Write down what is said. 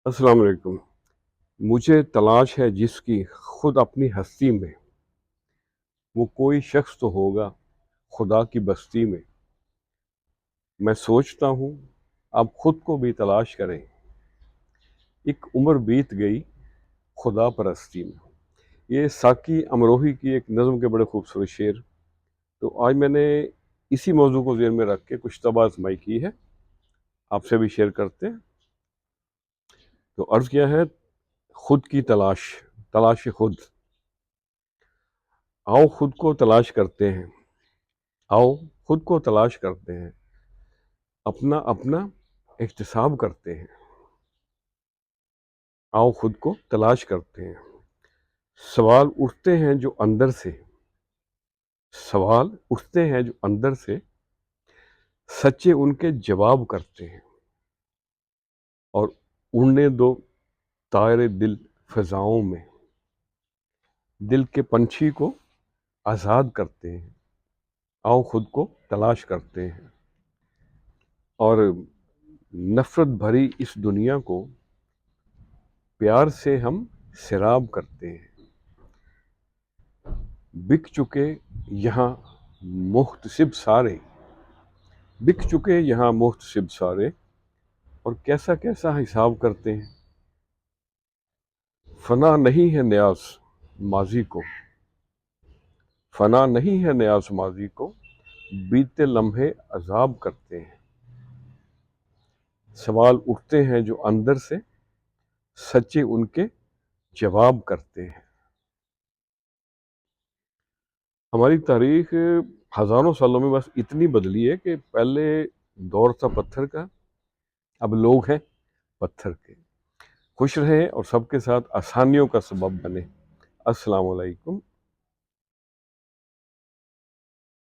अस्सलाम वालेकुम। मुझे तलाश है जिसकी खुद अपनी हस्ती में, वो कोई शख्स तो होगा खुदा की बस्ती में। मैं सोचता हूँ अब खुद को भी तलाश करें, एक उम्र बीत गई खुदा परस्ती में। ये साकी अमरोही की एक नज़म के बड़े खूबसूरत शेर। तो आज मैंने इसी मौजू को ज़हन में रख के कुछ तबा आज़माई की है, आपसे भी शेयर करते हैं। तो अर्ज़ किया है, खुद की तलाश, तलाश खुद। आओ खुद को तलाश करते हैं, आओ खुद को तलाश करते हैं, अपना अपना एहतिसाब करते हैं। आओ खुद को तलाश करते हैं। सवाल उठते हैं जो अंदर से, सवाल उठते हैं जो अंदर से, सच्चे उनके जवाब करते हैं। और उड़ने दो तारे दिल फिजाओं में, दिल के पंछी को आज़ाद करते हैं। आओ खुद को तलाश करते हैं और नफ़रत भरी इस दुनिया को प्यार से हम सैराब करते हैं। बिक चुके यहाँ मुख्तसिब सारे, बिक चुके यहाँ मुख्तसिब सारे, और कैसा कैसा हिसाब करते हैं। फना नहीं है न्यास माजी को, फना नहीं है न्यास माजी को, बीते लम्हे अजाब करते हैं। सवाल उठते हैं जो अंदर से, सच्चे उनके जवाब करते हैं। हमारी तारीख हजारों सालों में बस इतनी बदली है कि पहले दौर था पत्थर का, अब लोग हैं पत्थर के। खुश रहें और सबके साथ आसानियों का सबब बने। अस्सलाम वालेकुम।